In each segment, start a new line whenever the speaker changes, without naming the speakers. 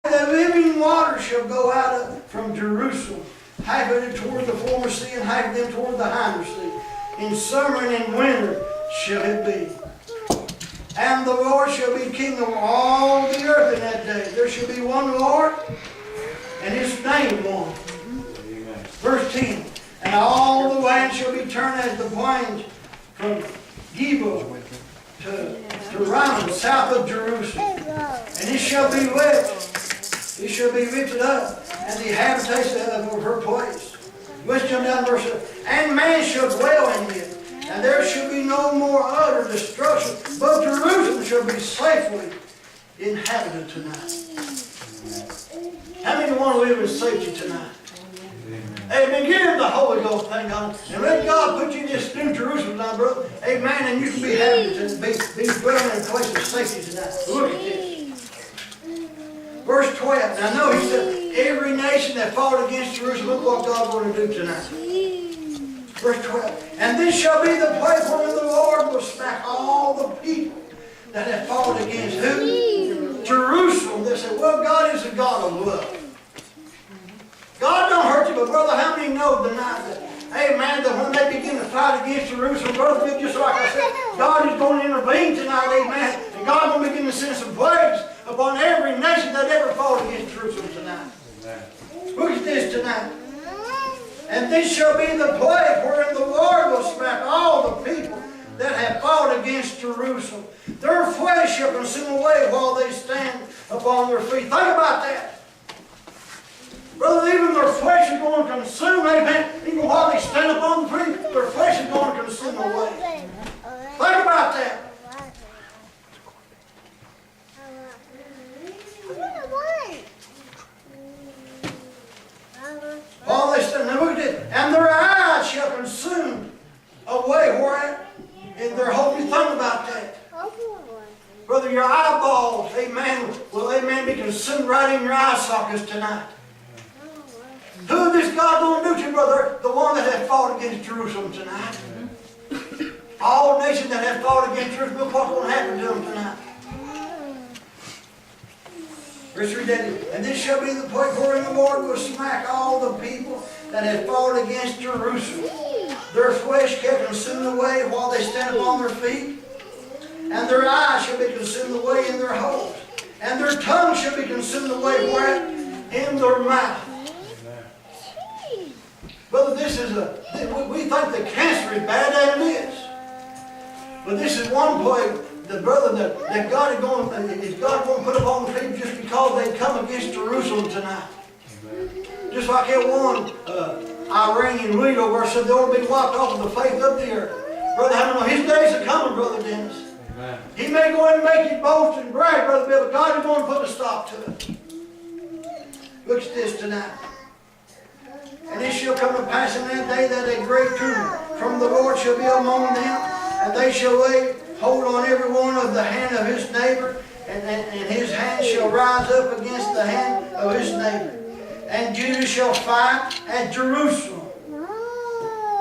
The living water shall go out from Jerusalem, half of it toward the former sea, and half of them toward the hinder sea. In summer and in winter shall it be. And the Lord shall be king over all the earth in that day. There shall be one Lord, and his name one. Amen. Verse 10. And all the land shall be turned as the plains from Geba to Ramah, south of Jerusalem. And it shall be left, it shall be lifted up, and the habitation of her place. Let's jump down to verse 7. And man shall dwell in it, and there shall be no more utter destruction, but Jerusalem shall be safely inhabited tonight. How many want to live in safety tonight? Amen. Give him the Holy Ghost, thank God. And let God put you in this new Jerusalem now, brother. Amen. And you can be happy to be dwelling in a place of safety tonight. Look at this. Verse 12. Now, no, he said, every nation that fought against Jerusalem, look what God's going to do tonight. Verse 12. And this shall be the place where the Lord will smack all the people that have fought against who? Jerusalem. They said, well, God is a God of love. God don't hurt you, but brother, how many know tonight that, amen, that when they begin to fight against Jerusalem, brother, just like I said, God is going to intervene tonight, amen, and God will begin to send some plagues upon every nation that ever fought against Jerusalem tonight. Amen. Look at this tonight. And this shall be the place wherein the Lord will smack all the people that have fought against Jerusalem. Their flesh shall consume away while they stand upon their feet. Think about that. Brother, even their flesh is going to consume, amen. Even while they stand up on the tree, their flesh is going to consume away. Think about that. While they stand, now look at this. And their eyes shall consume away where in their hope. You think about that. Brother, your eyeballs, amen, will, amen, be consumed right in your eye sockets tonight. Who is this God going to do to you, brother? The one that has fought against Jerusalem tonight. All nations that have fought against Jerusalem, look what's going to happen to them tonight. Verse 3, and this shall be the place wherein the Lord will smack all the people that have fought against Jerusalem. Their flesh shall consume away while they stand upon their feet, and their eyes shall be consumed away in their holes, and their tongue shall be consumed away where? In their mouth. Brother, this is we think that cancer is bad, and it is. But this is one plague, the brother, that God is going to put upon the people just because they come against Jerusalem tonight. Just like that one Iranian leader where said they ought to be wiped off of the face of the earth. Brother, I don't know, his days are coming, Brother Dennis. Amen. He may go ahead and make you boast and brag, Brother Bill, but God is going to put a stop to it. Look at this tonight. And it shall come to pass in that day that a great tumor from the Lord shall be among them, and they shall lay hold on every one of the hand of his neighbor, and his hand shall rise up against the hand of his neighbor. And Judah shall fight at Jerusalem,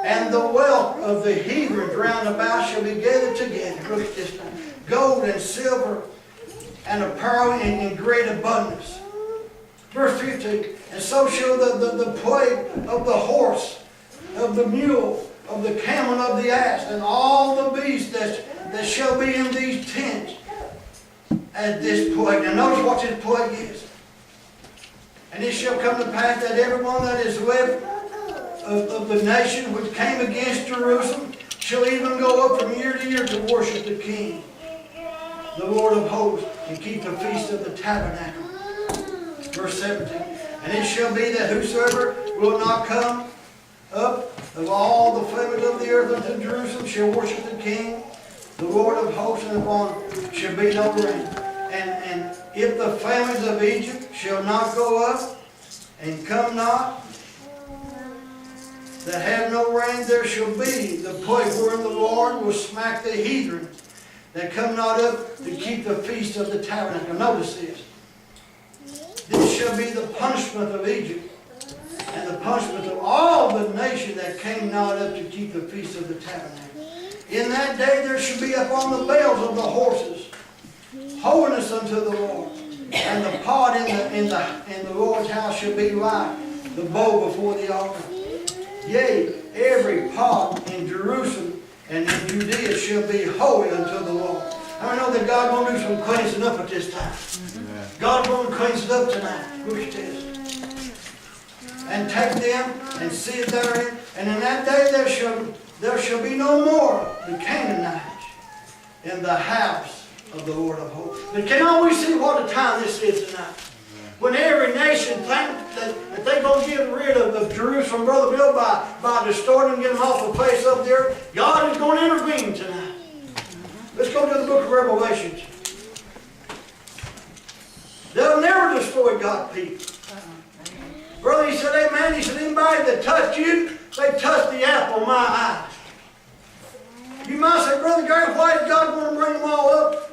and the wealth of the heathen round about shall be gathered together. Look at this now. Gold and silver and apparel in great abundance. Verse 15, and so shall the plague of the horse, of the mule, of the camel, and of the ass, and all the beasts that shall be in these tents at this plague. Now notice what this plague is. And it shall come to pass that everyone that is left of the nation which came against Jerusalem shall even go up from year to year to worship the King, the Lord of hosts, and keep the feast of the tabernacle. Verse 17, and it shall be that whosoever will not come up of all the families of the earth unto Jerusalem shall worship the King, the Lord of hosts, and upon shall be no rain. And if the families of Egypt shall not go up and come not, that have no rain, there shall be the plague wherein the Lord will smack the heathen that come not up to keep the feast of the tabernacle. Notice this. This shall be the punishment of Egypt, and the punishment of all the nation that came not up to keep the feast of the tabernacle. In that day there shall be upon the bells of the horses holiness unto the Lord. And the pot in the Lord's house shall be like the bowl before the altar. Yea, every pot in Jerusalem and in Judea shall be holy unto the Lord. I know that God's going to do some cleansing up at this time. God's going to cleanse it up tonight. Which test. And take them and sit therein. And in that day there shall be no more the Canaanites in the house of the Lord of hosts. But can always see what a time this is tonight. When every nation thinks that they're going to get rid of Jerusalem, Brother Bill, by distorting and getting them off the place up there, God is going to intervene tonight. Let's go to the book of Revelation. They'll never destroy God's people. Brother, he said, amen. He said, anybody that touched you, they touched the apple of my eye. You might say, Brother Gary, why is God going to bring them all up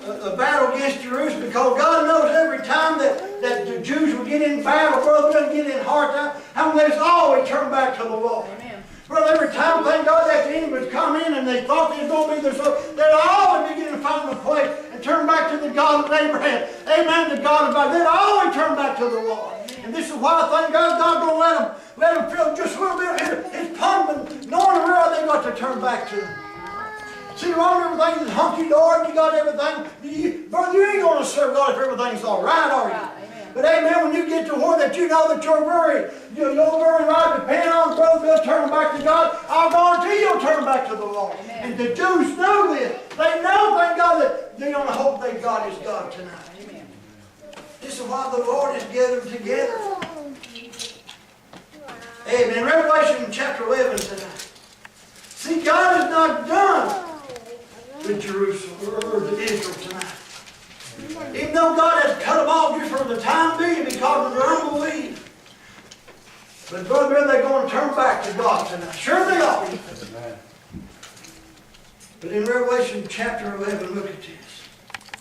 a battle against Jerusalem? Because God knows every time that the Jews would get in battle, Brother, would get in hard time, how many days always turn back to the Lord. Amen. Brother, every time, thank God, that the enemy would come in and they thought they was going to be there, so they'd always begin to find a place and turn back to the God of Abraham. Amen, the God of Isaac. They'd always turn back to the Lord. And this is why I thank God God's going to let them feel just a little bit of his punishment, knowing where they got to turn back to. See, around everything is hunky-dory, you got everything. Brother, you ain't going to serve God if everything's all right, are you? Amen. But amen, when you get to where that you know that you're very right, depend on Brother Bill, turn back to God, I'll guarantee you'll turn back to the Lord. Amen. And the Jews know this. They know, thank God, that they don't hope that God is God tonight. Amen. This is why the Lord is gathered together. Amen. Revelation chapter 11 tonight. See, God is not done with Jerusalem or to Israel tonight. Even though God has cut them off just for the time being because of their unbelief. But brother, they're going to turn back to God tonight. Sure they are. But in Revelation chapter 11, look at this.